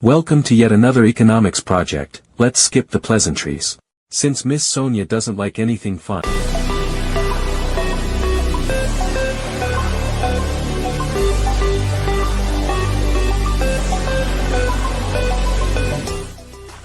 Welcome to yet another economics project. Let's skip the pleasantries. Since Miss Sonia doesn't like anything fun.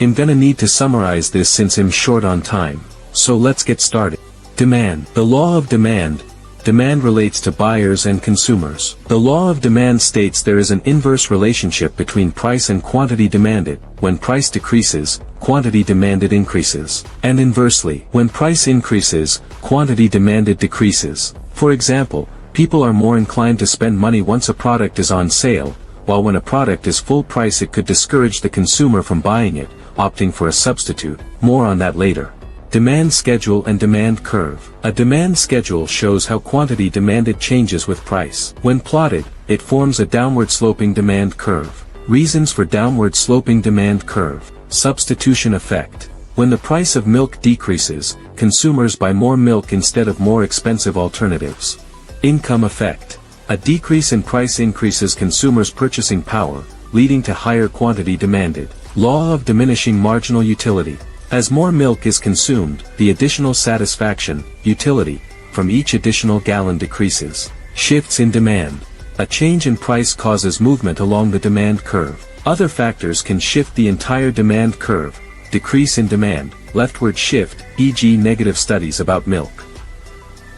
I'm gonna need to summarize this since I'm short on time. So let's get started. Demand. The law of demand. Demand relates to buyers and consumers. The law of demand states there is an inverse relationship between price and quantity demanded. When price decreases, quantity demanded increases. And inversely, when price increases, quantity demanded decreases. For example, people are more inclined to spend money once a product is on sale, while when a product is full price it could discourage the consumer from buying it, opting for a substitute. More on that later. Demand schedule and demand curve. A demand schedule shows how quantity demanded changes with price. When plotted, it forms a downward sloping demand curve. Reasons for downward sloping demand curve. Substitution effect. When the price of milk decreases, consumers buy more milk instead of more expensive alternatives. Income effect. A decrease in price increases consumers' purchasing power, leading to higher quantity demanded. Law of diminishing marginal utility. As more milk is consumed, the additional satisfaction, utility, from each additional gallon decreases. Shifts in demand. A change in price causes movement along the demand curve. Other factors can shift the entire demand curve. Decrease in demand, leftward shift, e.g. negative studies about milk.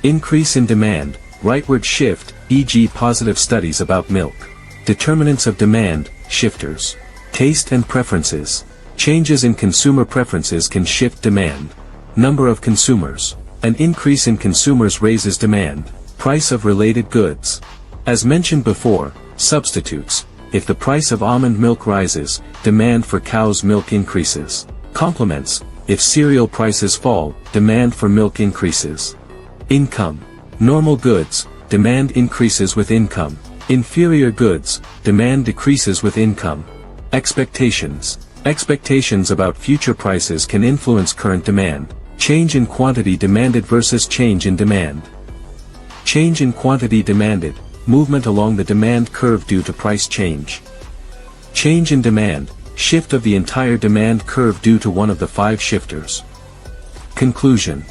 Increase in demand, rightward shift, e.g. positive studies about milk. Determinants of demand, shifters. Taste and preferences. Changes in consumer preferences can shift demand. Number of consumers. An increase in consumers raises demand. Price of related goods. As mentioned before, substitutes. If the price of almond milk rises, demand for cow's milk increases. Complements. If cereal prices fall, demand for milk increases. Income. Normal goods, demand increases with income. Inferior goods, demand decreases with income. Expectations. Expectations about future prices can influence current demand. Change in quantity demanded versus change in demand. Change in quantity demanded, movement along the demand curve due to price change. Change in demand, shift of the entire demand curve due to one of the 5 shifters. Conclusion.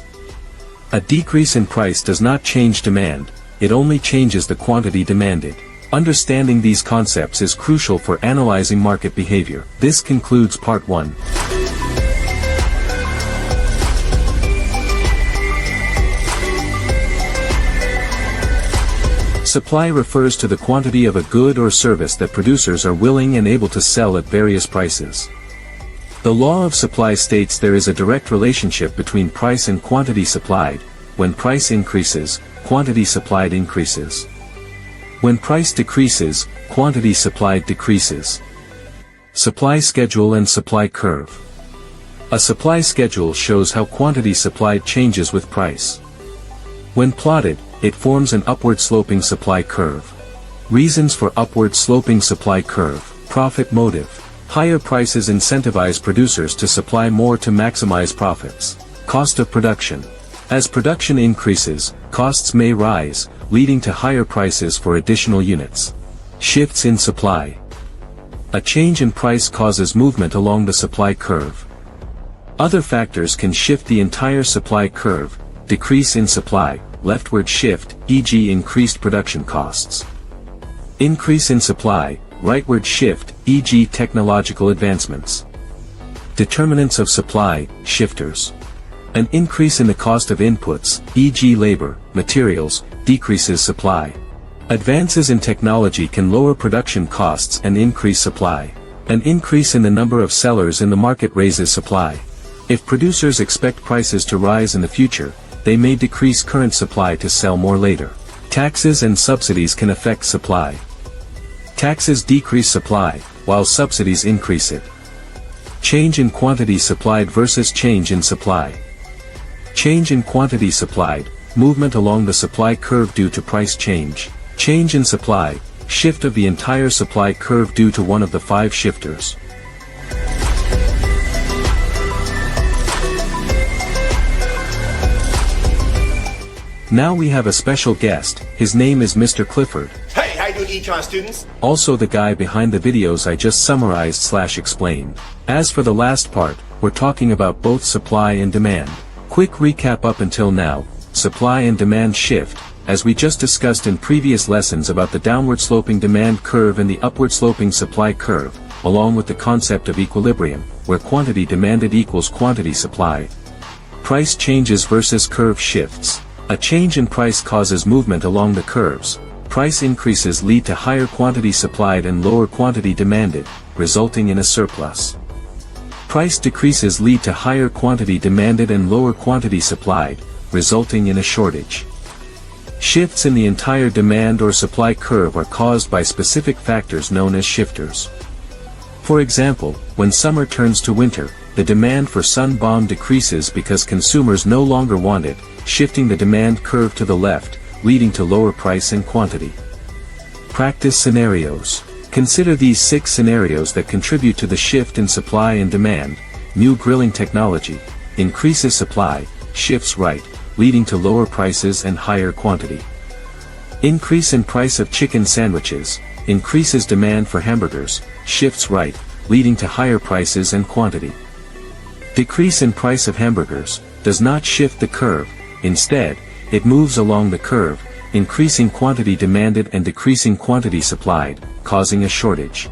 A decrease in price does not change demand, it only changes the quantity demanded. Understanding these concepts is crucial for analyzing market behavior. This concludes part 1. Supply refers to the quantity of a good or service that producers are willing and able to sell at various prices. The law of supply states there is a direct relationship between price and quantity supplied. When price increases, quantity supplied increases. When price decreases, quantity supplied decreases. Supply schedule and supply curve. A supply schedule shows how quantity supplied changes with price. When plotted, it forms an upward sloping supply curve. Reasons for upward sloping supply curve. Profit motive. Higher prices incentivize producers to supply more to maximize profits. Cost of production. As production increases, costs may rise, leading to higher prices for additional units. Shifts in supply. A change in price causes movement along the supply curve. Other factors can shift the entire supply curve. Decrease in supply, leftward shift, e.g. increased production costs. Increase in supply, rightward shift, e.g. technological advancements. Determinants of supply, shifters. An increase in the cost of inputs, e.g. labor, materials, decreases supply. Advances in technology can lower production costs and increase supply. An increase in the number of sellers in the market raises supply. If producers expect prices to rise in the future, they may decrease current supply to sell more later. Taxes and subsidies can affect supply. Taxes decrease supply, while subsidies increase it. Change in quantity supplied versus change in supply. Change in quantity supplied, movement along the supply curve due to price change. Change in supply, shift of the entire supply curve due to one of the 5 shifters. Now we have a special guest. His name is Mr. Clifford. Hey, how you doing Ecom students. Also the guy behind the videos I just summarized/explained. As for the last part, we're talking about both supply and demand. Quick recap up until now, supply and demand shift, as we just discussed in previous lessons about the downward sloping demand curve and the upward sloping supply curve, along with the concept of equilibrium, where quantity demanded equals quantity supplied. Price changes versus curve shifts. A change in price causes movement along the curves. Price increases lead to higher quantity supplied and lower quantity demanded, resulting in a surplus. Price decreases lead to higher quantity demanded and lower quantity supplied, resulting in a shortage. Shifts in the entire demand or supply curve are caused by specific factors known as shifters. For example, when summer turns to winter, the demand for sun bomb decreases because consumers no longer want it, shifting the demand curve to the left, leading to lower price and quantity. Practice scenarios. Consider these 6 scenarios that contribute to the shift in supply and demand. New grilling technology increases supply, shifts right, leading to lower prices and higher quantity. Increase in price of chicken sandwiches increases demand for hamburgers, shifts right, leading to higher prices and quantity. Decrease in price of hamburgers does not shift the curve, instead, it moves along the curve, increasing quantity demanded and decreasing quantity supplied, causing a shortage.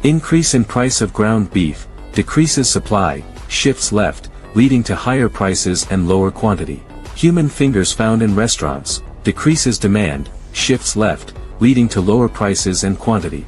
Increase in price of ground beef decreases supply, shifts left, leading to higher prices and lower quantity. Human fingers found in restaurants decreases demand, shifts left, leading to lower prices and quantity.